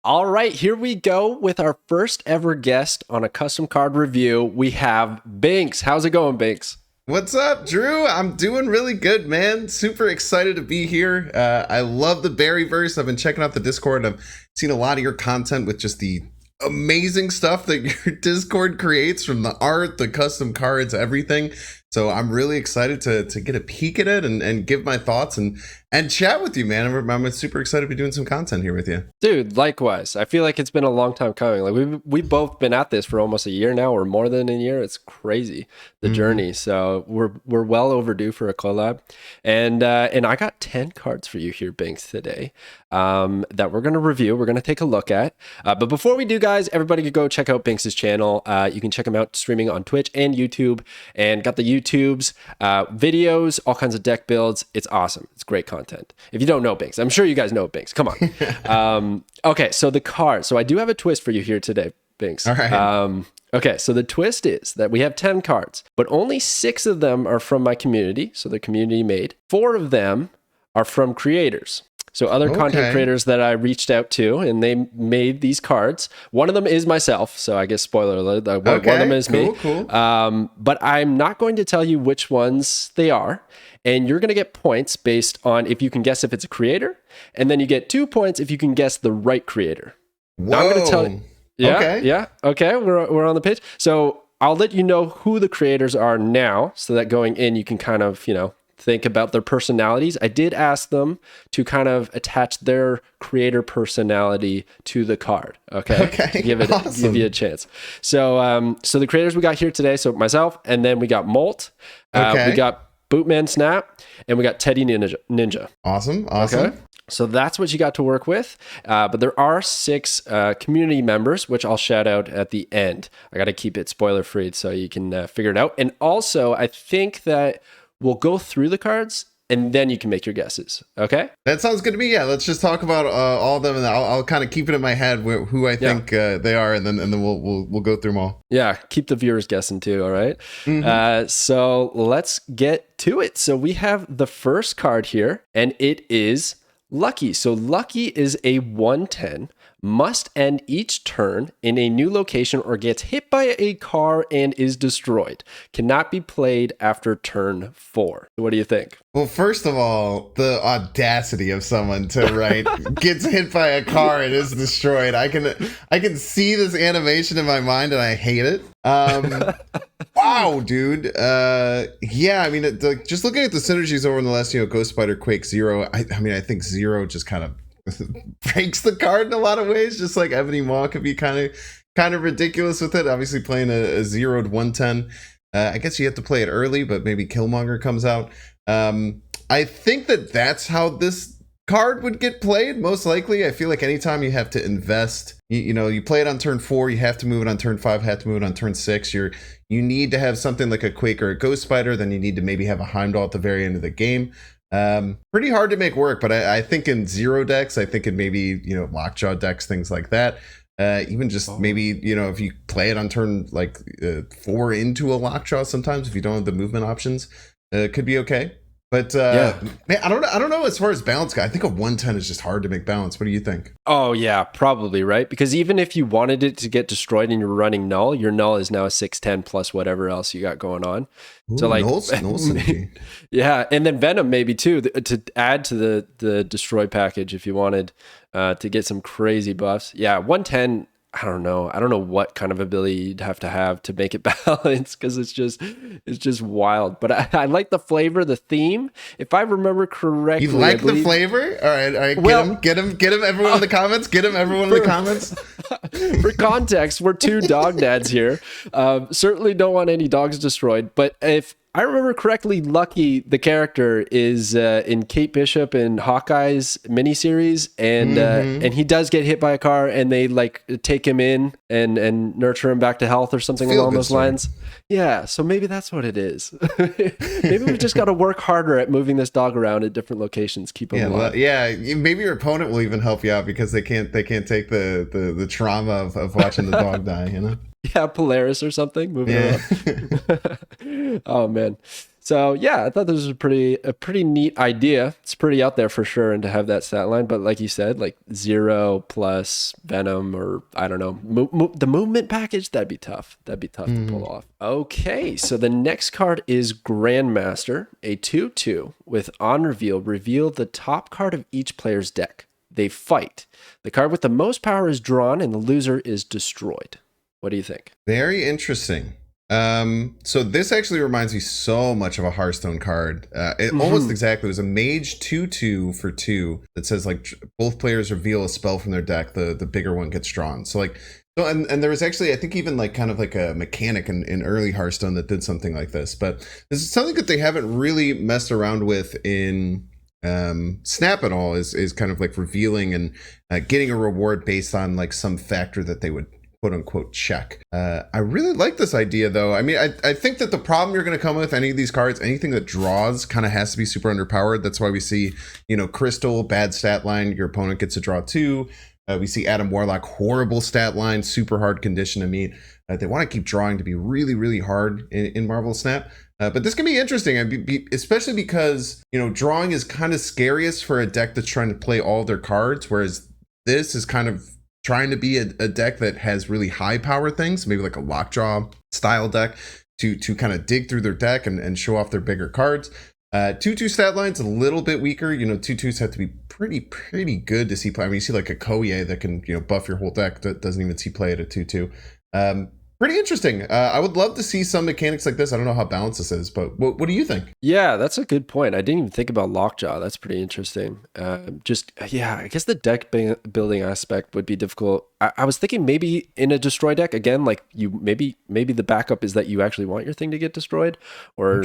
All right, here we go with our first ever guest on a custom card review. We have Bynx. How's it going, Bynx? What's up, Drew? I'm doing really good, man. Super excited to be here. I love the Berryverse. I've been checking out the Discord. I've seen a lot of your content with just the amazing stuff that your Discord creates, from the art, the custom cards, everything. So I'm really excited to get a peek at it and give my thoughts and chat with you, man. I'm super excited to be doing some content here with you. Dude, likewise. I feel like it's been a long time coming. Like we've both been at this for almost a year now, or more than a year. It's crazy, the journey. So we're well overdue for a collab. And I got 10 cards for you here, Bynx, today that we're gonna review. We're gonna take a look at. But before we do, guys, everybody could go check out Bynx's channel. You can check him out streaming on Twitch and YouTube, and got the YouTubes, videos, all kinds of deck builds. It's awesome. It's great content. If you don't know Bynx, I'm sure you guys know Bynx. Come on. Okay, so the cards. So I do have a twist for you here today, Bynx. All right. Okay, so the twist is that we have 10 cards, but only 6 of them are from my community. So they're community made. 4 of them are from creators. So other content creators that I reached out to, and they made these cards. One of them is myself, so I guess spoiler alert, one of them is me. Cool. But I'm not going to tell you which ones they are. And you're going to get points based on if you can guess if it's a creator. And then you get 2 points if you can guess the right creator. Whoa. I'm going to tell you. Yeah. Okay. We're on the page. So I'll let you know who the creators are now, so that going in, you can kind of, think about their personalities. I did ask them to kind of attach their creator personality to the card. Okay. Give you a chance. So the creators we got here today, so myself, and then we got Molt, we got Bootman Snap, and we got Teddy Ninja. Awesome. Okay. So that's what you got to work with. But there are 6 community members, which I'll shout out at the end. I got to keep it spoiler free so you can figure it out. And also, I think that we'll go through the cards and then you can make your guesses. Okay? That sounds good to me. Yeah, let's just talk about all of them, and I'll kind of keep it in my head who I think they are, and then we'll go through them all. Yeah, keep the viewers guessing too. All right. So let's get to it. So we have the first card here, and it is Lucky. So Lucky is a 1/10. Must end each turn in a new location or gets hit by a car and is destroyed. Cannot be played after turn 4. What do you think? Well, first of all, the audacity of someone to write gets hit by a car and is destroyed. I can see this animation in my mind and I hate it. Wow, dude. Yeah, I mean, just looking at the synergies over in the last, Ghost Spider, Quake, Zero. I mean, I think Zero just kind of breaks the card in a lot of ways, just like Ebony Maw could be kind of ridiculous with it. Obviously playing a zeroed 1/10, I guess you have to play it early, but maybe Killmonger comes out. I think that's how this card would get played, most likely. I feel like anytime you have to invest, you play it on turn 4, you have to move it on turn 5, have to move it on turn 6. You need to have something like a Quake or a Ghost Spider, then you need to maybe have a Heimdall at the very end of the game. Pretty hard to make work, but I think in Zero decks, I think in maybe, Lockjaw decks, things like that. Even just maybe, if you play it on turn 4 into a Lockjaw, sometimes if you don't have the movement options, it could be okay. But man, I don't know as far as balance guy. I think a 1/10 is just hard to make balance. What do you think? Oh yeah, probably, right? Because even if you wanted it to get destroyed and you're running null, your null is now a 6/10 plus whatever else you got going on. Ooh, so like null synergy. Yeah, and then Venom maybe too to add to the destroy package if you wanted to get some crazy buffs. Yeah, 1/10. I don't know what kind of ability you'd have to make it balance, because it's just wild. But I like the flavor, the theme. If I remember correctly, you like the flavor? All right. Get him. Everyone in the comments. Get him. Everyone in the comments. For context, we're 2 dog dads here. Certainly don't want any dogs destroyed. But if I remember correctly, Lucky, the character, is in Kate Bishop and Hawkeye's miniseries, and he does get hit by a car, and they take him in and nurture him back to health or something along those lines. Yeah, so maybe that's what it is. Maybe we just got to work harder at moving this dog around at different locations. Keep him alive. Maybe your opponent will even help you out because they can't take the trauma of watching the dog die. Yeah, Polaris or something. Moving around. Oh man. So yeah, I thought this was a pretty neat idea. It's pretty out there for sure, and to have that stat line. But like you said, like 0 plus Venom, or I don't know, the movement package, that'd be tough. That'd be tough to pull off. Okay, so the next card is Grandmaster, a 2/2 with on reveal. Reveal the top card of each player's deck. They fight. The card with the most power is drawn, and the loser is destroyed. What do you think? Very interesting. So this actually reminds me so much of a Hearthstone card. Almost exactly. It was a mage 2/2 for 2 that says like both players reveal a spell from their deck. The bigger one gets drawn. So like, so and there was actually, I think, even like kind of like a mechanic in early Hearthstone that did something like this. But this is something that they haven't really messed around with in Snap at all. Is kind of like revealing and getting a reward based on like some factor that they would quote unquote check. I really like this idea though. I mean, I think that the problem you're going to come with any of these cards, anything that draws kind of has to be super underpowered. That's why we see, Crystal, bad stat line, your opponent gets to draw 2. We see Adam Warlock, horrible stat line, super hard condition to meet. They want to keep drawing to be really, really hard in Marvel Snap. But this can be interesting, especially because, drawing is kind of scariest for a deck that's trying to play all their cards, whereas this is kind of trying to be a deck that has really high power things, maybe like a lockjaw style deck to kind of dig through their deck and show off their bigger cards. 2/2 stat line's a little bit weaker. 2/2s have to be pretty good to see play. I mean, you see like a Koye that can, buff your whole deck that doesn't even see play at a 2/2. Pretty interesting. I would love to see some mechanics like this. I don't know how balanced this is, but what do you think? Yeah, that's a good point. I didn't even think about Lockjaw. That's pretty interesting. I guess the deck building aspect would be difficult. I was thinking maybe in a destroy deck, again, like maybe the backup is that you actually want your thing to get destroyed, or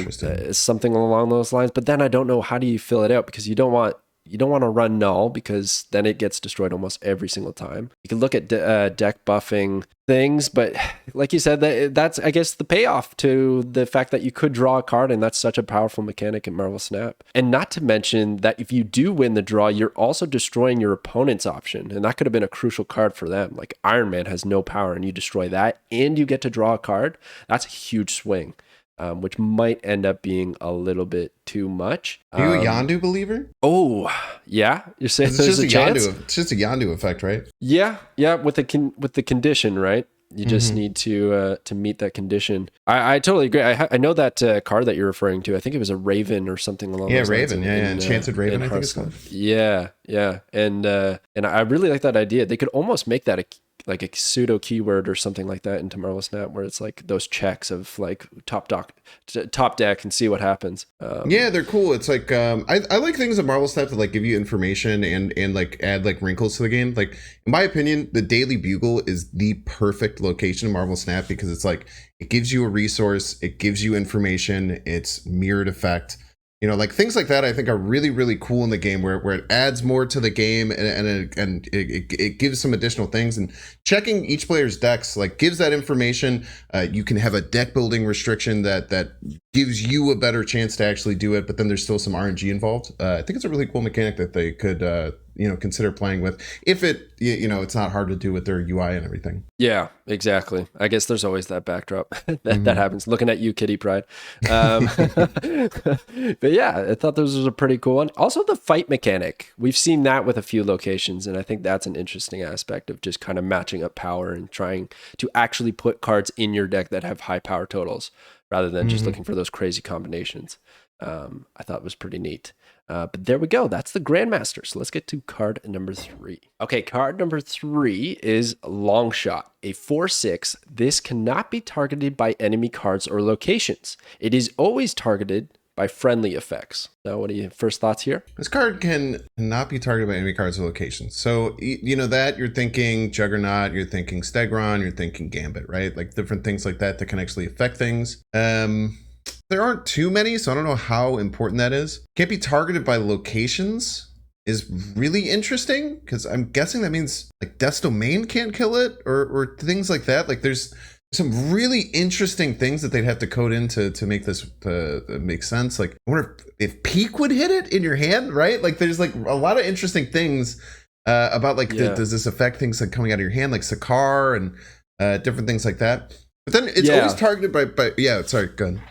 something along those lines. But then I don't know, how do you fill it out? Because you don't want to run null, because then it gets destroyed almost every single time. You can look at deck buffing things, but like you said, that's, I guess, the payoff to the fact that you could draw a card, and that's such a powerful mechanic in Marvel Snap. And not to mention that if you do win the draw, you're also destroying your opponent's option, and that could have been a crucial card for them. Like Iron Man has no power, and you destroy that, and you get to draw a card. That's a huge swing. Which might end up being a little bit too much. Are you a Yondu believer? Oh, yeah. You're saying there's a chance? It's just a Yondu effect, right? Yeah. With the condition, right? You just need to meet that condition. I totally agree. I know that card that you're referring to. I think it was a Raven or something along those lines. Raven. Enchanted Raven, I think it's called. Yeah. And I really like that idea. They could almost make that like a pseudo keyword or something like that into Marvel Snap, where it's like those checks of like top deck and see what happens. Yeah, they're cool. It's like I like things in Marvel Snap that like give you information and like add like wrinkles to the game. Like in my opinion, the Daily Bugle is the perfect location in Marvel Snap, because it's like it gives you a resource, it gives you information, it's mirrored effect. Like things like that I think are really, really cool in the game, where it adds more to the game and it gives some additional things. And checking each player's decks like gives that information. You can have a deck building restriction that gives you a better chance to actually do it, but then there's still some RNG involved. I think it's a really cool mechanic that they could consider playing with, if it's not hard to do with their UI and everything. Yeah, exactly. I guess there's always that backdrop that happens. Looking at you, Kitty Pride. But yeah, I thought this was a pretty cool one. Also, the fight mechanic. We've seen that with a few locations, and I think that's an interesting aspect of just kind of matching up power and trying to actually put cards in your deck that have high power totals, rather than just looking for those crazy combinations. I thought was pretty neat. But there we go. That's the Grandmaster. So let's get to card number 3. Okay, card number 3 is Longshot, a 4/6. This cannot be targeted by enemy cards or locations. It is always targeted by friendly effects. So what are your first thoughts here? This card can not be targeted by enemy cards or locations. So, that you're thinking Juggernaut, you're thinking Stegron, you're thinking Gambit, right? Like different things like that can actually affect things. There aren't too many, so I don't know how important that is. Can't be targeted by locations is really interesting, because I'm guessing that means like Death's Domain can't kill it, or things like that. Like there's some really interesting things that they'd have to code in to make this make sense. Like I wonder if Peak would hit it in your hand, right? Like there's like a lot of interesting things about like does this affect things like coming out of your hand, like Sakar and different things like that. But then it's always targeted by sorry, go ahead.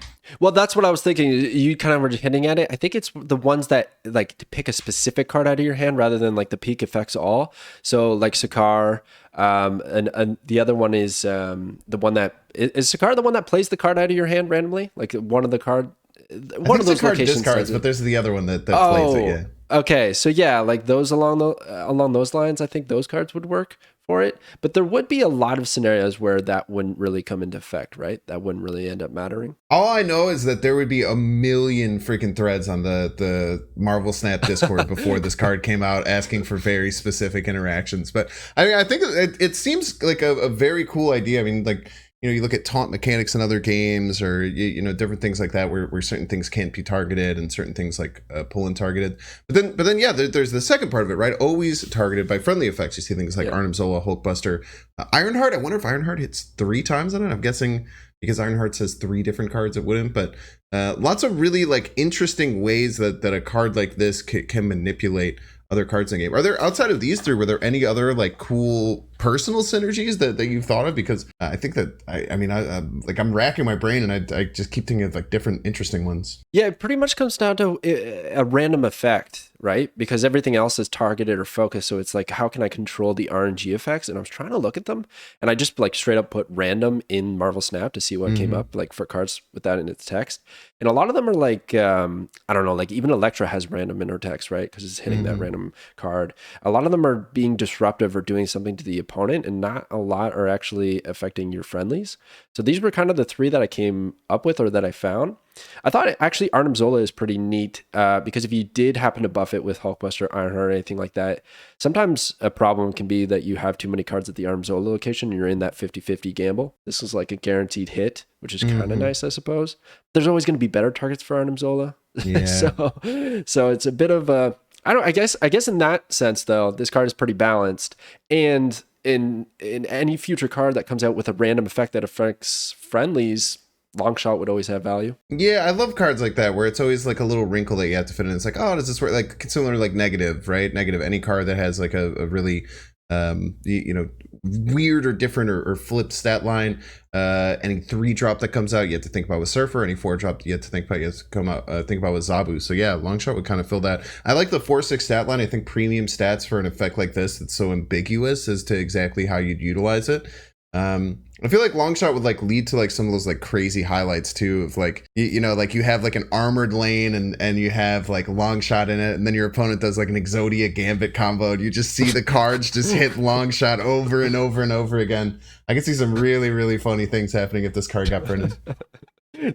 Well, that's what I was thinking. You kind of were hinting at it. I think it's the ones that like to pick a specific card out of your hand rather than like the peak affects all. So like Sakar, and the other one is the one that is Sakar the one that plays the card out of your hand randomly. Like one of the card, one of those locations discards, but there's the other one that plays it. Yeah. Okay, so yeah, like those along those lines, I think those cards would work for it. But there would be a lot of scenarios where that wouldn't really come into effect, right? That wouldn't really end up mattering. All I know is that there would be a million freaking threads on the Marvel Snap Discord before this card came out, asking for very specific interactions. But I mean, I think it seems like a very cool idea. I mean, like, you know, you look at taunt mechanics in other games, or you know, different things like that, where certain things can't be targeted and certain things like pull and targeted. But then yeah, there's the second part of it, right? Always targeted by friendly effects. You see things like Arnim Zola, Hulkbuster, Ironheart. I wonder if Ironheart hits 3 times on it. I'm guessing because Ironheart says 3 different cards, it wouldn't. But lots of really like interesting ways that a card like this can manipulate other cards in the game. Are there, outside of these 3, were there any other like cool personal synergies that you've thought of? Because I think that I'm racking my brain, and I just keep thinking of like different interesting ones. Yeah, it pretty much comes down to a random effect, right? Because everything else is targeted or focused. So it's like, how can I control the RNG effects? And I was trying to look at them, and I just like straight up put random in Marvel Snap to see what came up, like for cards with that in its text. And a lot of them are like, I don't know, like even Elektra has random in her text, right? Because it's hitting that random card. A lot of them are being disruptive or doing something to the opponent, and not a lot are actually affecting your friendlies. So these were kind of the 3 that I came up with, or that I found. I thought actually Arnim Zola is pretty neat, because if you did happen to buff it with Hulkbuster, Ironheart, or anything like that, sometimes a problem can be that you have too many cards at the Arnim Zola location and you're in that 50-50 gamble. This is like a guaranteed hit, which is kind of nice, I suppose. There's always going to be better targets for Arnim Zola. Yeah. so it's a bit of a, I guess in that sense though, this card is pretty balanced, and in any future card that comes out with a random effect that affects friendlies, Longshot would always have value. Yeah, I love cards like that where it's always like a little wrinkle that you have to fit in. It's like, oh, does this work? Like similar to like negative, right? Negative, any card that has like a really weird or different or flipped stat line. Any 3-drop that comes out, you have to think about with Surfer. Any 4-drop, you have to think about think about with Zabu. So yeah, Longshot would kind of fill that. I like the 4/6 stat line. I think premium stats for an effect like this that's so ambiguous as to exactly how you'd utilize it. I feel like Longshot would like lead to like some of those like crazy highlights too, of like, you know, like you have like an armored lane and you have like Longshot in it, and then your opponent does like an Exodia Gambit combo, and you just see the cards just hit Longshot over and over and over again. I can see some really, really funny things happening if this card got printed.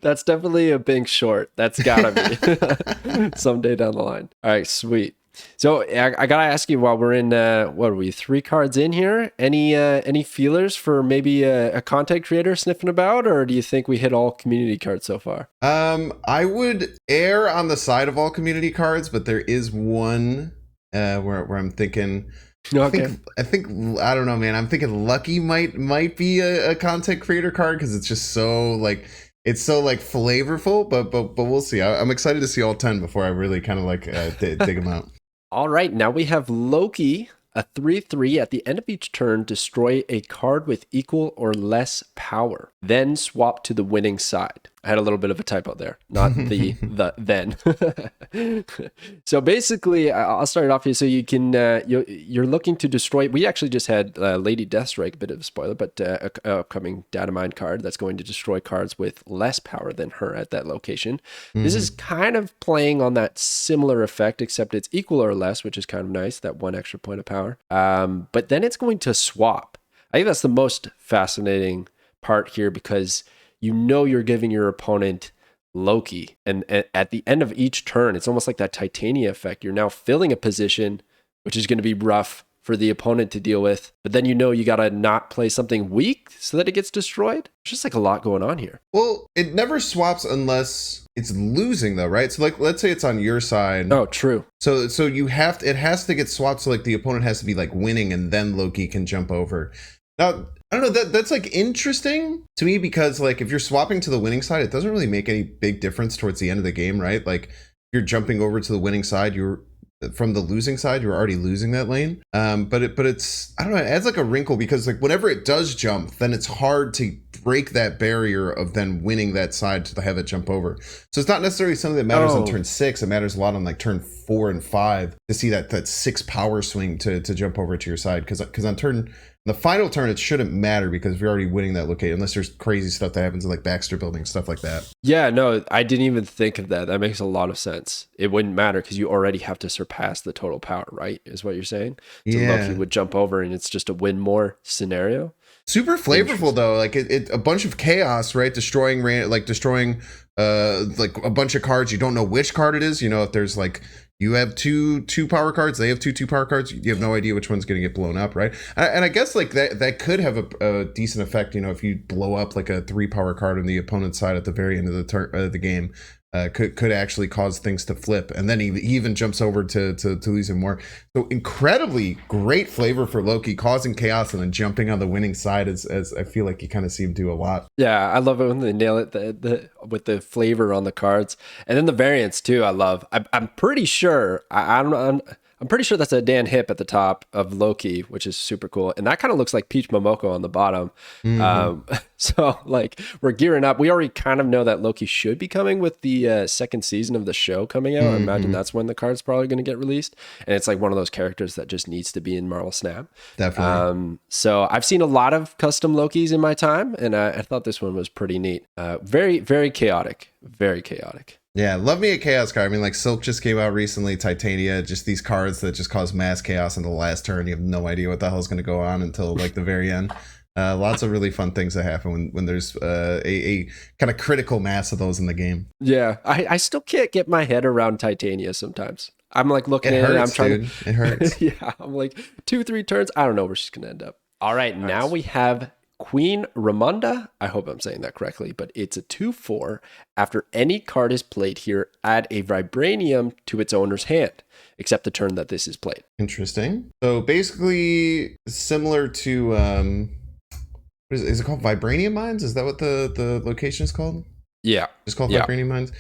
That's definitely a Bynx short. That's gotta be someday down the line. All right, sweet. So I gotta ask you, while we're in, what are we, 3 cards in here? Any feelers for maybe a content creator sniffing about, or do you think we hit all community cards so far? I would err on the side of all community cards, but there is one where I'm thinking. Okay. I think I don't know, man. I'm thinking Lucky might be a content creator card, because it's just so like. It's so like flavorful, but we'll see. I'm excited to see all 10 before I really kind of like dig them out. All right, now we have Loki, a 3/3. At the end of each turn, destroy a card with equal or less power. Then swap to the winning side. I had a little bit of a typo there, not the then. So basically, I'll start it off here. So you can you're looking to destroy. We actually just had Lady Deathstrike, a bit of a spoiler, but a upcoming data mine card that's going to destroy cards with less power than her at that location. This is kind of playing on that similar effect, except it's equal or less, which is kind of nice. That 1 extra point of power. But then it's going to swap. I think that's the most fascinating part here, because you know you're giving your opponent Loki, and at the end of each turn, it's almost like that Titania effect. You're now filling a position, which is going to be rough for the opponent to deal with, but then you know you got to not play something weak so that it gets destroyed. It's just like a lot going on here. Well, it never swaps unless it's losing though, right? So like, let's say it's on your side. Oh, true. So you have to, it has to get swapped, so like the opponent has to be like winning, and then Loki can jump over. Now, I don't know, that's like interesting to me, because like if you're swapping to the winning side, it doesn't really make any big difference towards the end of the game, right? Like you're jumping over to the winning side, you're from the losing side, you're already losing that lane. But it's, I don't know, it adds like a wrinkle because like whenever it does jump, then it's hard to break that barrier of then winning that side to have it jump over. So it's not necessarily something that matters on turn 6. It matters a lot on like turn 4 and 5 to see that 6 power swing to jump over to your side. Because on the final turn, it shouldn't matter because you're already winning that location, unless there's crazy stuff that happens in like Baxter building, stuff like that. Yeah, no, I didn't even think of that. That makes a lot of sense. It wouldn't matter because you already have to surpass the total power, right? Is what you're saying? So Loki would jump over and it's just a win more scenario. Super flavorful though, like it a bunch of chaos, right? Destroying like a bunch of cards. You don't know which card it is. You know, if there's like you have two power cards, they have two power cards. You have no idea which one's going to get blown up, right? And I guess like that could have a decent effect. You know, if you blow up like a 3 power card on the opponent's side at the very end of the game. Could actually cause things to flip, and then he even jumps over to lose him more. So incredibly great flavor for Loki, causing chaos and then jumping on the winning side, as I feel like you kind of see him do a lot. Yeah, I love it when they nail it with the flavor on the cards, and then the variants too. I love. I'm pretty sure. I'm pretty sure that's a Dan Hip at the top of Loki, which is super cool. And that kind of looks like Peach Momoko on the bottom. So like we're gearing up. We already kind of know that Loki should be coming with the second season of the show coming out. I imagine that's when the card's probably going to get released. And it's like one of those characters that just needs to be in Marvel Snap. Definitely. So I've seen a lot of custom Lokis in my time, and I thought this one was pretty neat. Very, very chaotic. Very chaotic. Yeah, love me a chaos card. I mean, like Silk just came out recently, Titania, just these cards that just cause mass chaos in the last turn. You have no idea what the hell is going to go on until like the very end. Lots of really fun things that happen when there's a kind of critical mass of those in the game. Yeah, I still can't get my head around Titania sometimes. I'm like looking at it, I'm trying to... It hurts. Yeah, I'm like 2-3 turns. I don't know where she's going to end up. All right, now we have Queen Ramonda, I hope I'm saying that correctly, but it's a 2/4. After any card is played here, add a Vibranium to its owner's hand, except the turn that this is played. Interesting. So basically similar to, is it called Vibranium Mines? Is that what the location is called? Yeah. It's called Vibranium Mines.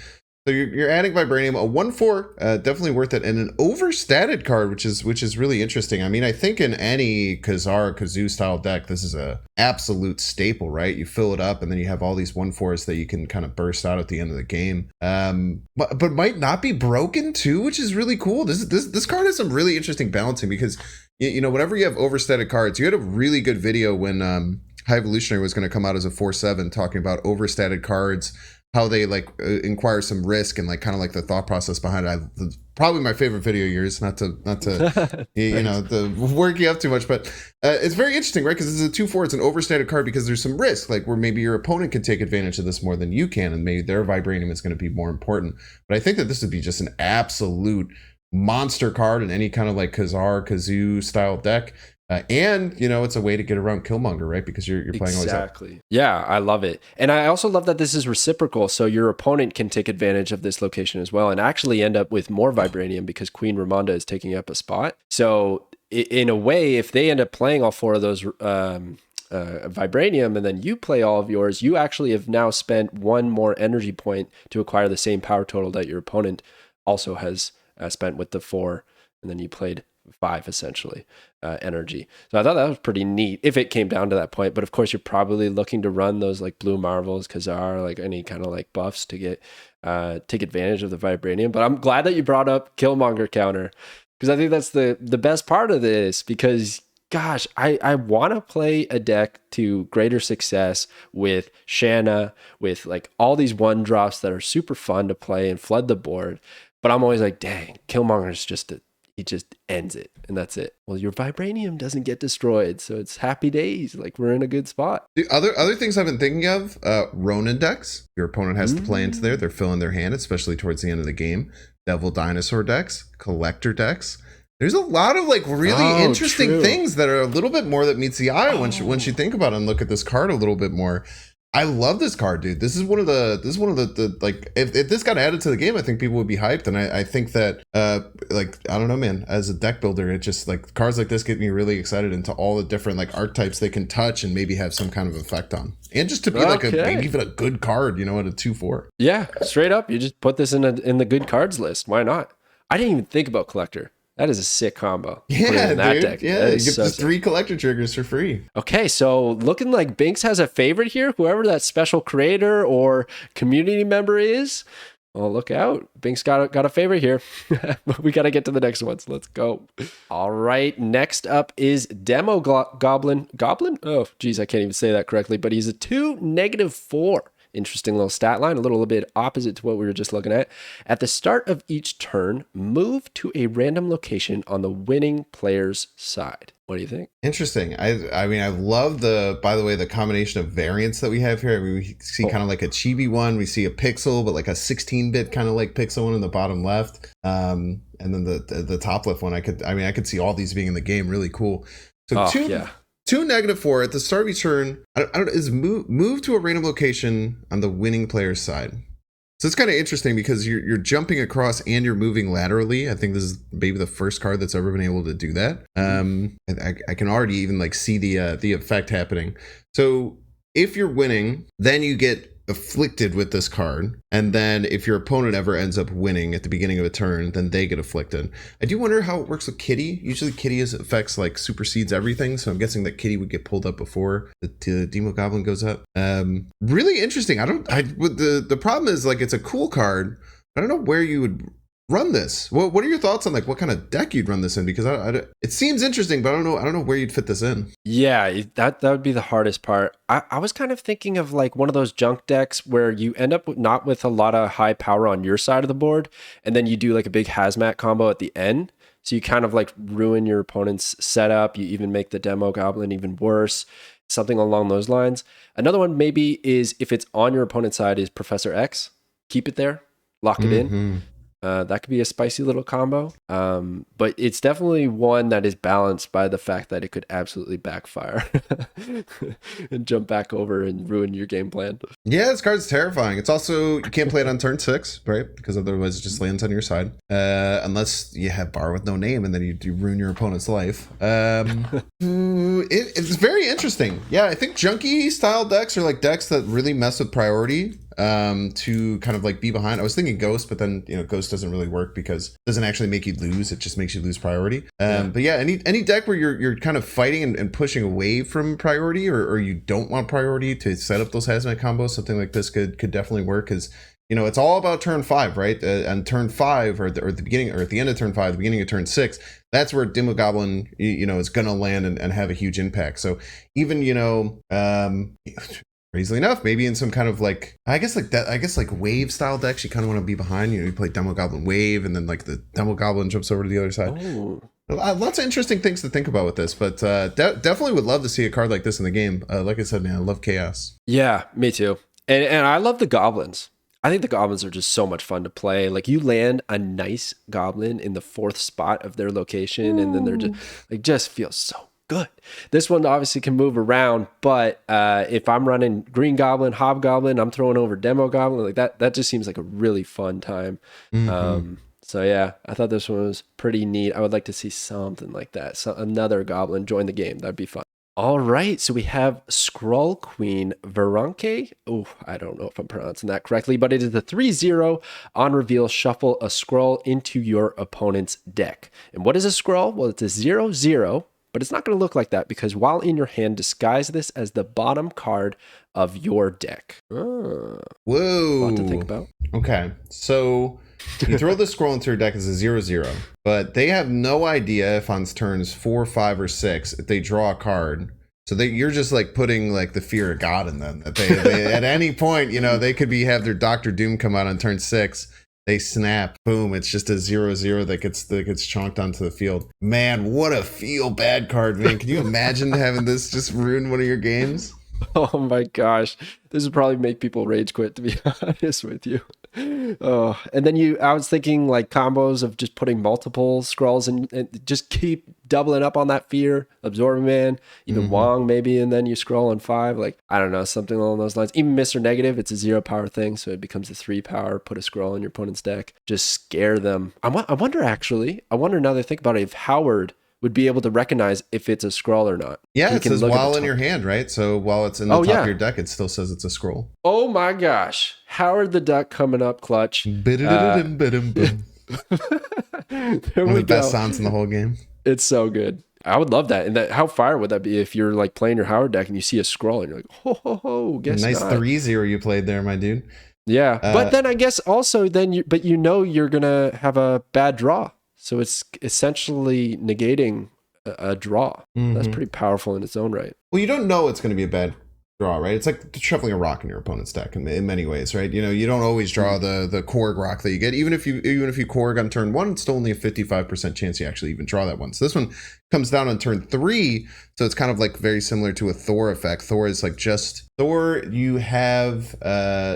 So you're adding Vibranium, a 1/4, definitely worth it, and an overstatted card, which is really interesting. I mean, I think in any Kazoo style deck, this is a absolute staple, right? You fill it up, and then you have all these 1/4s that you can kind of burst out at the end of the game. But might not be broken too, which is really cool. This card has some really interesting balancing because you know whenever you have overstatted cards, you had a really good video when High Evolutionary was going to come out as a 4/7 talking about overstatted cards. How they like inquire some risk and like kind of like the thought process behind it. Probably my favorite video of yours, not to you know, the work you up too much, but it's very interesting, right? Because it's a 2/4, it's an overstated card because there's some risk, like where maybe your opponent can take advantage of this more than you can, and maybe their Vibranium is going to be more important. But I think that this would be just an absolute monster card in any kind of like Kazoo style deck. And you know, it's a way to get around Killmonger, right? Because you're playing all these. Exactly. Yeah, I love it, and I also love that this is reciprocal, so your opponent can take advantage of this location as well, and actually end up with more Vibranium because Queen Ramonda is taking up a spot. So in a way, if they end up playing all 4 of those Vibranium, and then you play all of yours, you actually have now spent 1 more energy point to acquire the same power total that your opponent also has spent with the 4, and then you played 5 essentially energy. So I thought that was pretty neat if it came down to that point. But of course, you're probably looking to run those like Blue Marvels, Khazar, like any kind of like buffs to get take advantage of the Vibranium. But I'm glad that you brought up Killmonger counter because I think that's the best part of this. Because gosh, I want to play a deck to greater success with Shanna, with like all these 1-drops that are super fun to play and flood the board. But I'm always like, dang, Killmonger's he just ends it, and that's it. Well, your Vibranium doesn't get destroyed, so it's happy days. Like, we're in a good spot. The other things I've been thinking of, Ronin decks. Your opponent has to play into there. They're filling their hand, especially towards the end of the game. Devil Dinosaur decks, Collector decks. There's a lot of like really interesting things that are a little bit more that meets the eye once you think about it and look at this card a little bit more. I love this card, dude. This is one of the like if this got added to the game, I think people would be hyped. And I think that like I don't know, man, as a deck builder, it just like cards like this get me really excited into all the different like archetypes they can touch and maybe have some kind of effect on. And just to be like maybe even a good card, you know, at a 2/4. Yeah, straight up. You just put this in the good cards list. Why not? I didn't even think about collector. That is a sick combo. Put it Yeah, in that dude. deck. Yeah, That you is get so just sick. 3 collector triggers for free. Okay, so looking like Bynx has a favorite here. Whoever that special creator or community member is, well, look out. Bynx got a favorite here. But we got to get to the next ones. Let's go. All right, next up is Demogoblin. Goblin? Oh, geez, I can't even say that correctly, but he's a 2, -4. Interesting little stat line, a little bit opposite to what we were just looking at. At the start of each turn, move to a random location on the winning player's side. What do you think? Interesting. I mean, I love by the way, the combination of variants that we have here. I mean, we see kind of like a chibi one. We see a pixel, but like a 16-bit kind of like pixel one in the bottom left. And then the top left one, I could see all these being in the game. Really cool. So two -4 at the start of each turn. I don't know, is move to a random location on the winning player's side. So it's kind of interesting because you're jumping across and you're moving laterally. I think this is maybe the first card that's ever been able to do that. I can already even like see the effect happening. So if you're winning, then you get afflicted with this card, and then if your opponent ever ends up winning at the beginning of a turn, then they get afflicted. I do wonder how it works with Kitty. Usually Kitty's effects like supersedes everything, so I'm guessing that Kitty would get pulled up before the Demogoblin goes up. Really interesting. The problem is like it's a cool card. I don't know where you would run this. What are your thoughts on like what kind of deck you'd run this in? Because it seems interesting, but I don't know where you'd fit this in. Yeah, that would be the hardest part. I was kind of thinking of like one of those junk decks where you end up not with a lot of high power on your side of the board, and then you do like a big hazmat combo at the end. So you kind of like ruin your opponent's setup. You even make the Demogoblin even worse. Something along those lines. Another one maybe is if it's on your opponent's side is Professor X. Keep it there. Lock it in. That could be a spicy little combo, but it's definitely one that is balanced by the fact that it could absolutely backfire and jump back over and ruin your game plan. Yeah, this card's terrifying. It's also, you can't play it on turn 6, right? Because otherwise it just lands on your side. Unless you have Bar with no name and then you ruin your opponent's life. It's very interesting. Yeah, I think junkie style decks are like decks that really mess with priority. To kind of like be behind. I was thinking Ghost, but then Ghost doesn't really work because it doesn't actually make you lose. It just makes you lose priority. But yeah, any deck where you're kind of fighting and pushing away from priority, or you don't want priority to set up those hazmat combos, something like this could definitely work because it's all about turn 5, right? On turn 5 or the beginning or at the end of turn 5, the beginning of turn 6, that's where Demogoblin is gonna land and have a huge impact. So even crazily enough, maybe in some kind of like wave style decks, you kind of want to be behind. You play Demogoblin Wave, and then like the Demogoblin jumps over to the other side. Oh. Lots of interesting things to think about with this, but definitely would love to see a card like this in the game. Like I said, man, I love chaos. Yeah, me too. And I love the goblins. I think the goblins are just so much fun to play. Like you land a nice goblin in the 4th spot of their location, and then they're just feels so good. This one obviously can move around, but if I'm running Green Goblin, Hobgoblin, I'm throwing over Demogoblin, like that just seems like a really fun time. So yeah, I thought this one was pretty neat. I would like to see something like that. So another goblin join the game. That'd be fun. All right, so we have SKRULL Queen Veranke. Oh, I don't know if I'm pronouncing that correctly, but it is the 3/0. On reveal, shuffle a SKRULL into your opponent's deck. And what is a SKRULL? Well, it's a 0/0. But it's not going to look like that because while in your hand, disguise this as the bottom card of your deck. Whoa. A lot to think about. Okay, so you throw the SKRULL into your deck as a 0/0, but they have no idea if on turns 4, 5, or 6, if they draw a card. So you're just like putting like the fear of God in them. That they at any point, they could have their Dr. Doom come out on turn 6. They snap, boom, it's just a 0/0 that gets chonked onto the field. Man, what a feel bad card, man. Can you imagine having this just ruin one of your games? Oh my gosh. This would probably make people rage quit, to be honest with you. Oh, and then I was thinking like combos of just putting multiple SKRULLs and just keep doubling up on that fear, absorbing man, even Wong maybe, and then you scroll on 5. Like, I don't know, something along those lines. Even Mr. Negative, it's a 0 power thing, so it becomes a 3 power, put a SKRULL in your opponent's deck. Just scare them. I wonder now that I think about it, if Howard would be able to recognize if it's a SKRULL or not. Yeah, it says while in your hand, right? So while it's in the top of your deck, it still says it's a SKRULL. Oh my gosh. Howard the Duck coming up clutch. There One of we the best go. sounds in the whole game. It's so good. I would love that. And that, how fire would that be if you're like playing your Howard deck and you see a scroll and you're like, ho ho ho, guess Nice not. 3-0 you played there, my dude. Yeah, but then I guess also then you know you're gonna have a bad draw, so it's essentially negating a draw. That's pretty powerful in its own right. Well, you don't know it's going to be a bad draw, right? It's like shuffling a rock in your opponent's deck in many ways, right? You know, you don't always draw the Korg rock that you get. Even if you Korg on turn 1, it's still only a 55% chance you actually even draw that one. So this one comes down on turn 3, so it's kind of like very similar to a Thor effect. Thor is like just Thor. You have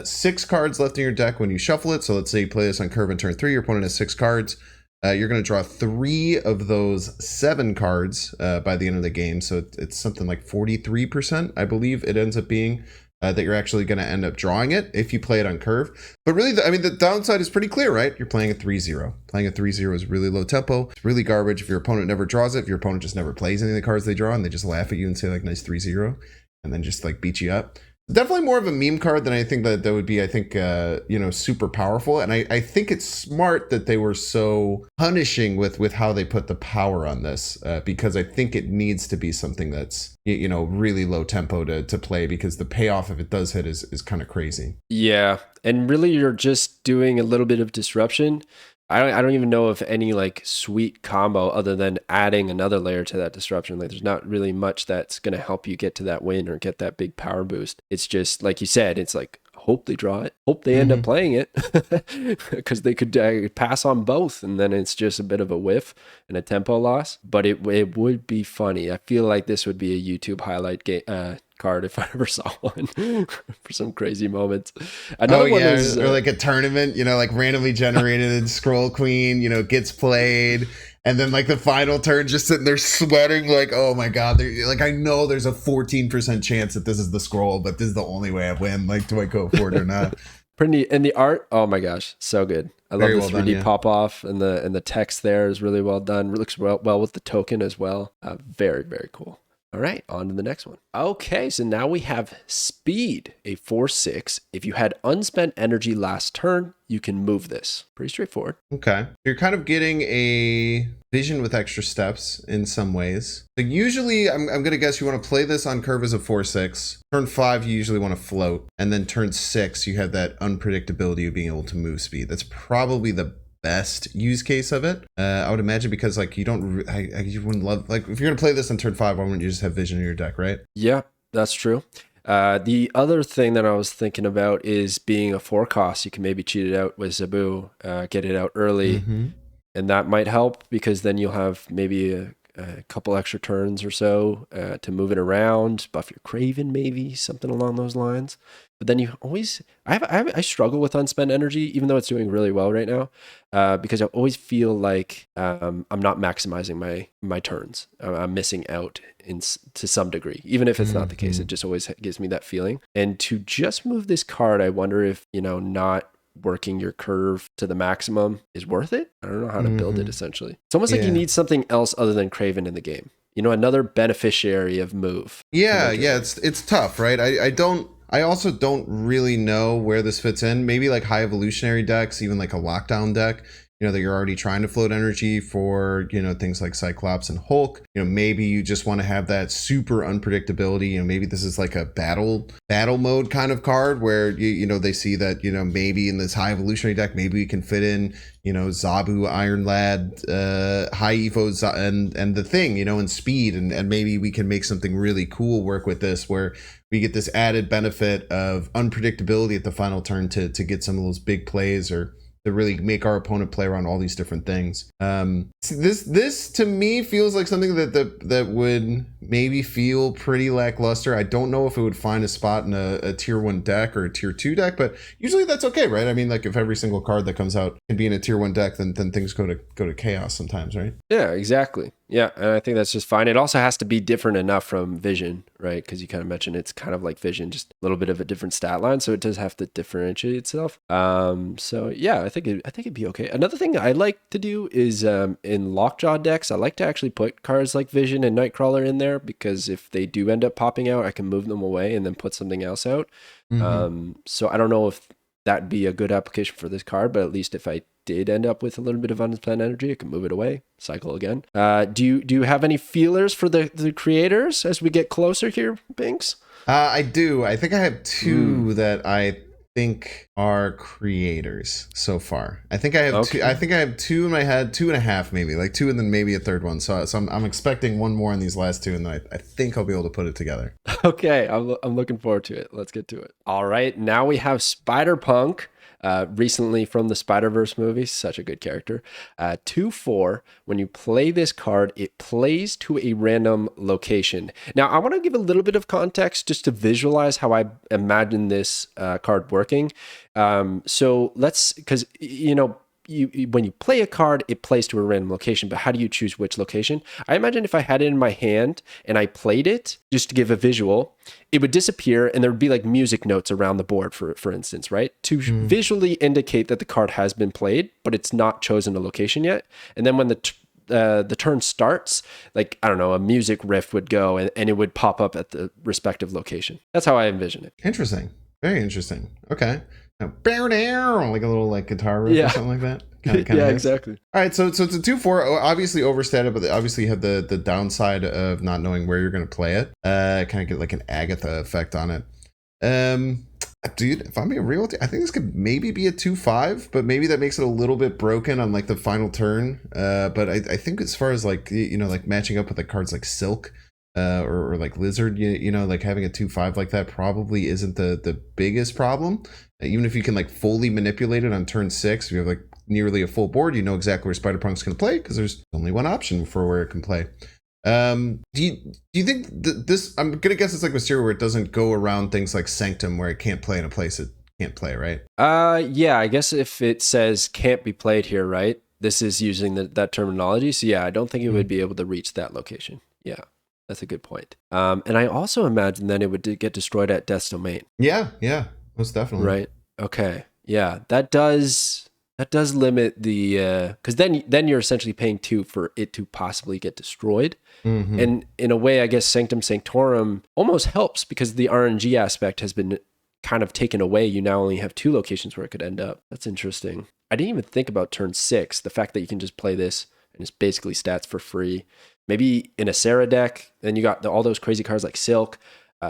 6 cards left in your deck when you shuffle it. So let's say you play this on curve on turn 3. Your opponent has 6 cards. You're going to draw 3 of those 7 cards by the end of the game. So it's something like 43%, I believe it ends up being, that you're actually going to end up drawing it if you play it on curve. But really, the downside is pretty clear, right? You're playing a 3-0. Playing a 3-0 is really low tempo. It's really garbage if your opponent never draws it, if your opponent just never plays any of the cards they draw and they just laugh at you and say like, nice 3-0, and then just like beat you up. Definitely more of a meme card than I think that would be, I think, super powerful. And I think it's smart that they were so punishing with how they put the power on this, because I think it needs to be something that's, really low tempo to play, because the payoff, if it does hit, is kind of crazy. Yeah, and really you're just doing a little bit of disruption. I don't even know of any like sweet combo other than adding another layer to that disruption. Like there's not really much that's going to help you get to that win or get that big power boost. It's just like you said, it's like hope they draw it, hope they end up playing it, because they could pass on both, and then it's just a bit of a whiff and a tempo loss. But it would be funny. I feel like this would be a YouTube highlight card if I ever saw one for some crazy moments. Another one is or like a tournament, like randomly generated Scroll Queen, gets played, and then like the final turn, just sitting there sweating, like, oh my god, like I know there's a 14% chance that this is the scroll, but this is the only way I win. Like, do I go for it or not? Pretty neat. And the art, oh my gosh, so good. I love Very the well 3D done, pop off, and the text there is really well done. It looks well with the token as well. Very, very cool. All right, on to the next one. Okay, so now we have Speed, a 4/6. If you had unspent energy last turn, you can move this. Pretty straightforward. Okay. You're kind of getting a vision with extra steps in some ways. So usually, I'm going to guess you want to play this on curve as a 4/6. Turn 5, you usually want to float. And then turn 6, you have that unpredictability of being able to move speed. That's probably the best use case of it, I would imagine, because like you don't, you wouldn't love, like if you're gonna play this on turn 5, why wouldn't you just have vision in your deck, right? Yeah, that's true. The other thing that I was thinking about is being a 4 cost. You can maybe cheat it out with Zabu, get it out early, and that might help, because then you'll have maybe a couple extra turns or so to move it around, buff your Craven, maybe something along those lines. But then you always, I struggle with unspent energy, even though it's doing really well right now, because I always feel like I'm not maximizing my turns. I'm missing out to some degree, even if it's not the case. It just always gives me that feeling. And to just move this card, I wonder if not working your curve to the maximum is worth it. I don't know how to build it, essentially. It's almost like you need something else other than Craven in the game. Another beneficiary of move. Yeah, it's tough, right? I also don't really know where this fits in. Maybe like high evolutionary decks, even like a lockdown deck, that you're already trying to float energy for, things like Cyclops and Hulk. Maybe you just want to have that super unpredictability. Maybe this is like a battle mode kind of card where they see that, maybe in this high evolutionary deck, maybe we can fit in, Zabu, Iron Lad, high Evo, and the thing, and speed, and maybe we can make something really cool work with this, where we get this added benefit of unpredictability at the final turn to get some of those big plays, or to really make our opponent play around all these different things. This to me feels like something that would maybe feel pretty lackluster. I don't know if it would find a spot in a tier 1 deck or a tier 2 deck, but usually that's okay, right? I mean, like if every single card that comes out can be in a tier 1 deck, then things go to chaos sometimes, right? Yeah, exactly. Yeah, and I think that's just fine. It also has to be different enough from Vision, right? Because you kind of mentioned it's kind of like Vision, just a little bit of a different stat line, so it does have to differentiate itself. So yeah, I think it'd be okay. Another thing I like to do is in Lockjaw decks, I like to actually put cards like Vision and Nightcrawler in there, because if they do end up popping out, I can move them away and then put something else out. So I don't know if that'd be a good application for this card, but at least if I did end up with a little bit of unspent energy, it can move it away, cycle again. Do you have any feelers for the creators as we get closer here, Bynx? I do. I think I have two that I think are creators so far. I think I have two. I think I have two in my head, 2.5 maybe, like two, and then maybe a third one. So I'm expecting one more in these last two, and then I think I'll be able to put it together. Okay, I'm looking forward to it. Let's get to it. All right, now we have Spider-Punk. Recently from the Spider-Verse movie, such a good character. 2/4, when you play this card, it plays to a random location. Now, I want to give a little bit of context just to visualize how I imagine this card working. So because, when you play a card, it plays to a random location, but how do you choose which location? I imagine if I had it in my hand and I played it, just to give a visual, it would disappear and there would be like music notes around the board, for instance, right? To visually indicate that the card has been played, but it's not chosen a location yet. And then when the turn starts, like, I don't know, a music riff would go and it would pop up at the respective location. That's how I envision it. Interesting. Very interesting. Okay. Like a little like guitar riff or something like that. Kind yeah, exactly. All right, so it's a 2/4, obviously overstated, but obviously you have the downside of not knowing where you're going to play it. Kind of get like an Agatha effect on it. Dude, if I'm being real with you, I think this could maybe be a 2/5, but maybe that makes it a little bit broken on like the final turn. But I think as far as like like matching up with the cards like Silk. Or like Lizard, like having a 2/5 like that probably isn't the biggest problem. Even if you can like fully manipulate it on turn 6, if you have like nearly a full board, you know exactly where Spider-Punk's going to play because there's only one option for where it can play. Do you think this? I'm gonna guess it's like Mysterio where it doesn't go around things like Sanctum where it can't play in a place it can't play, right? Yeah, I guess if it says can't be played here, right? This is using that terminology. So yeah, I don't think it would be able to reach that location. Yeah. That's a good point. And I also imagine then it would get destroyed at Death's Domain. Yeah, most definitely. Right. Okay. Yeah, that does limit the because then you're essentially paying 2 for it to possibly get destroyed. And in a way, I guess Sanctum Sanctorum almost helps because the RNG aspect has been kind of taken away. You now only have 2 locations where it could end up. That's interesting. I didn't even think about turn 6. The fact that you can just play this and it's basically stats for free. Maybe in a Sarah deck, then you got all those crazy cards like Silk,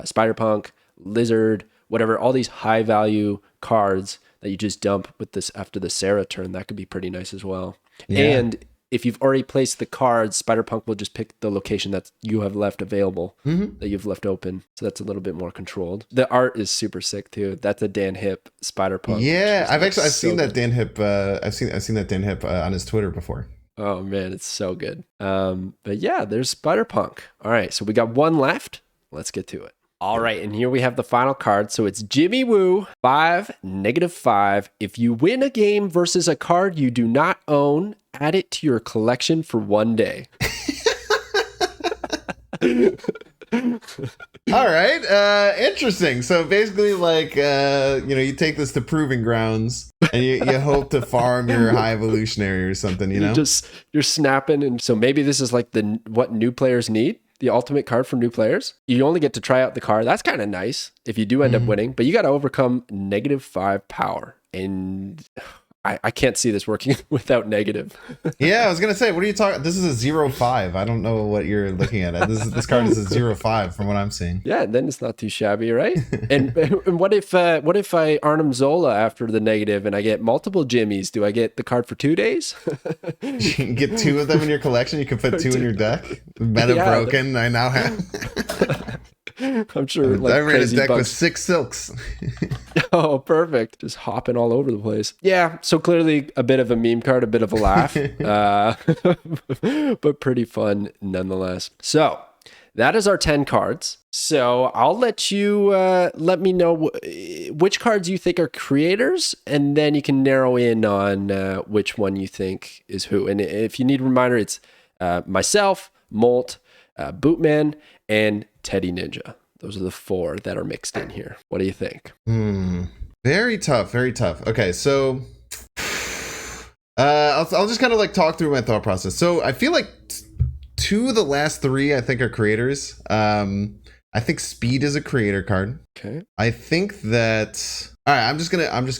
Spider-Punk, Lizard, whatever, all these high value cards that you just dump with this after the Sarah turn. That could be pretty nice as well. Yeah. And if you've already placed the cards, Spider-Punk will just pick the location that you have left available, that you've left open. So that's a little bit more controlled. The art is super sick too. That's a Dan Hip Spider-Punk. Yeah, I've seen that Dan Hip. I've seen that Dan Hip on his Twitter before. Oh man, it's so good. But yeah, there's Spider-Punk. All right, so we got one left. Let's get to it. All right, and here we have the final card. So it's Jimmy Woo, 5, -5. If you win a game versus a card you do not own, add it to your collection for 1 day. All right, interesting. So basically, like, you take this to Proving Grounds, and you hope to farm your High Evolutionary or something. You're snapping, and so maybe this is like what new players need. The ultimate card for new players. You only get to try out the card. That's kind of nice if you do end up winning, but you got to overcome -5 power, and I can't see this working without negative. Yeah, I was gonna say, what are you talking? This is a 0/5. I don't know what you're looking at. This card is a 0/5 from what I'm seeing. Yeah, then it's not too shabby, right? and what if I Arnim Zola after the negative and I get multiple Jimmies? Do I get the card for 2 days? You can get 2 of them in your collection. You can put 2 in your deck. Meta broken. I now have. I'm sure. I ran a deck with 6 Silks. Oh, perfect. Just hopping all over the place. Yeah, so clearly a bit of a meme card, a bit of a laugh, but pretty fun nonetheless. So that is our 10 cards. So I'll let you let me know which cards you think are creators, and then you can narrow in on which one you think is who. And if you need a reminder, it's myself, Molt, Bootman, and Teddy Ninja. Those are the 4 that are mixed in here. What do you think? Very tough, very tough. Okay, so I'll just kind of like talk through my thought process. So I feel like 2 of the last 3 I think are creators. I think Speed is a creator card. Okay. I think that all right, I'm just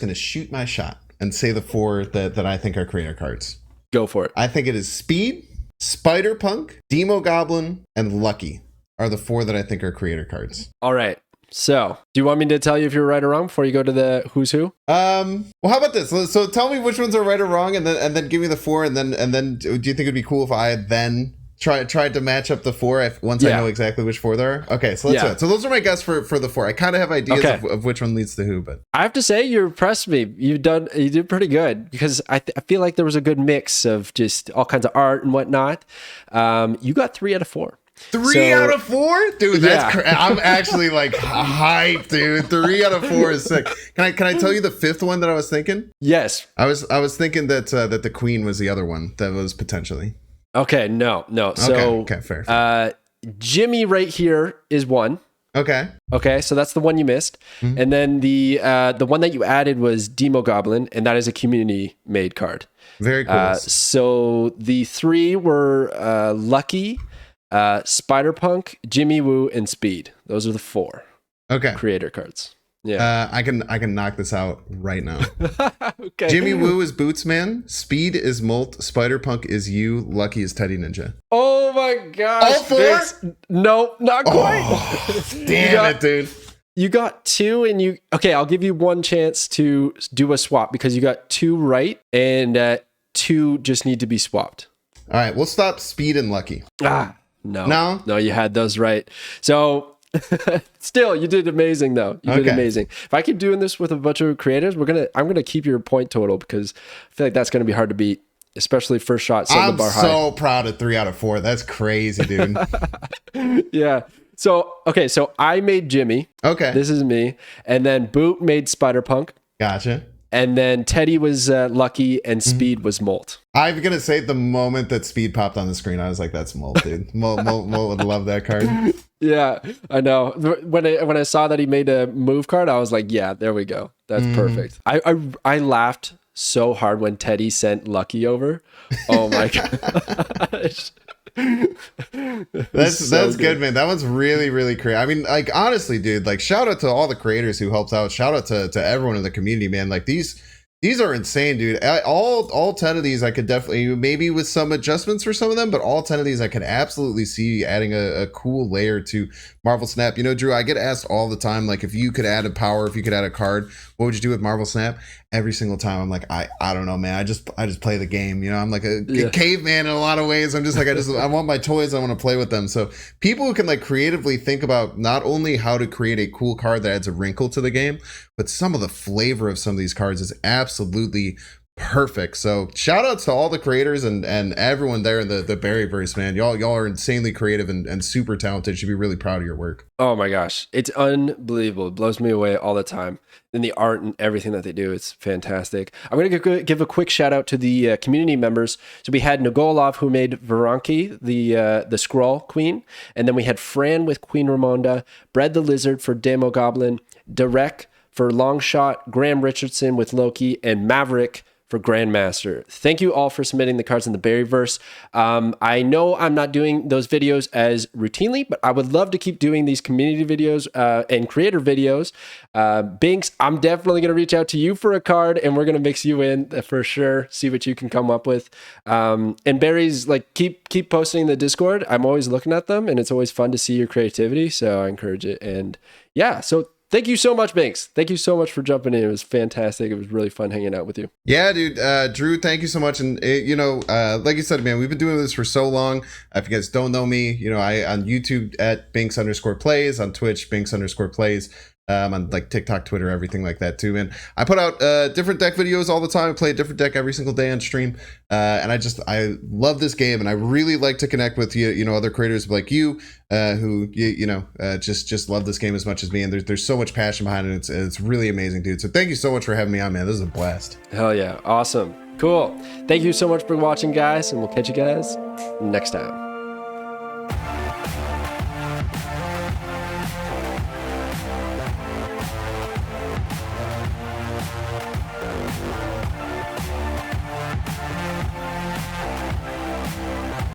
gonna shoot my shot. and say the 4 that I think are creator cards. Go for it. I think it is Speed, Spider-Punk, Demogoblin, and Lucky are the 4 that I think are creator cards. All right. So, do you want me to tell you if you're right or wrong before you go to the who's who? Well, how about this? So tell me which ones are right or wrong, and then give me the 4, and then do you think it'd be cool if I then tried to match up the 4 once I know exactly which 4 there are? Okay, so let's do it. So those are my guesses for the 4. I kind of have ideas of which one leads to who, but I have to say you impressed me. You did pretty good because I feel like there was a good mix of just all kinds of art and whatnot. You got 3 out of 4. 3 out of 4, dude. That's I'm actually like hyped, dude. 3 out of 4 is sick. Can I tell you the 5th one that I was thinking? Yes. I was thinking that the Queen was the other one that was potentially. Okay, no. So okay, fair. Jimmy right here is 1. Okay, so that's the one you missed, and then the one that you added was Demogoblin, and that is a community made card. Very cool. So the 3 were Lucky, Spider-Punk, Jimmy Woo, and Speed. Those are the 4 creator cards. Yeah. I can knock this out right now. Okay. Jimmy Woo is Bootsman, Speed is Molt, Spider-Punk is you, Lucky is Teddy Ninja. Oh my gosh. All 4? No, not quite. Oh, damn it, dude. You got 2 and you... Okay, I'll give you one chance to do a swap because you got 2 right and 2 just need to be swapped. All right, we'll stop Speed and Lucky. No, you had those right. So still, you did amazing though. You did amazing. If I keep doing this with a bunch of creators, I'm gonna keep your point total because I feel like that's gonna be hard to beat, especially first shot. I'm so proud of 3 out of 4. That's crazy, dude. Yeah. So I made Jimmy. Okay. This is me, and then Boot made Spider-Punk. Gotcha. And then Teddy was Lucky, and Speed was Molt. I'm gonna say the moment that Speed popped on the screen, I was like, "That's Molt, dude. Molt would love that card." Yeah, I know. When I saw that he made a move card, I was like, "Yeah, there we go. That's perfect." I laughed so hard when Teddy sent Lucky over. Oh my gosh. That's good, man. That one's really, really creative. I mean, like, honestly, dude, like, shout out to all the creators who helped out. Shout out to everyone in the community, man. Like, these are insane, dude. All 10 of these I could definitely, maybe with some adjustments for some of them, but all 10 of these I could absolutely see adding a cool layer to Marvel Snap. You know, Drew, I get asked all the time, like, if you could add a power, if you could add a card, what would you do with Marvel Snap? Every single time I'm like, I don't know, man. I just play the game. You know, I'm like a caveman in a lot of ways. I'm just like, I want my toys. I want to play with them. So people who can like creatively think about not only how to create a cool card that adds a wrinkle to the game, but some of the flavor of some of these cards is absolutely perfect. So shout outs to all the creators and everyone there in the Berryverse, man. Y'all are insanely creative and super talented. You should be really proud of your work. Oh my gosh, it's unbelievable. It blows me away all the time. And the art and everything that they do, it's fantastic. I'm going to give a quick shout out to the community members. So we had Nogoalov, who made Veranke, the SKRULL Queen. And then we had Fran with Queen Ramonda, Bread the Lizard for Demogoblin, DaWreck for Longshot, Richardson with Loki, and Maverick for Grandmaster. Thank you all for submitting the cards in the Berryverse. I know I'm not doing those videos as routinely, but I would love to keep doing these community videos and creator videos. Bynx, I'm definitely going to reach out to you for a card, and we're going to mix you in for sure, see what you can come up with. And Barry's, like, keep posting in the Discord. I'm always looking at them, and it's always fun to see your creativity, so I encourage it. And yeah, so thank you so much, Bynx. Thank you so much for jumping in. It was fantastic. It was really fun hanging out with you. Yeah, dude. Drew, thank you so much. And, like you said, man, we've been doing this for so long. If you guys don't know me, I on YouTube at Bynx_plays, on Twitch, Bynx_plays. On like TikTok, Twitter, everything like that too. And I put out different deck videos all the time. I play a different deck every single day on stream. And I love this game, and I really like to connect with other creators like you, who just love this game as much as me. And there's so much passion behind it. It's really amazing, dude. So thank you so much for having me on, man. This is a blast. Hell yeah, awesome, cool. Thank you so much for watching, guys, and we'll catch you guys next time.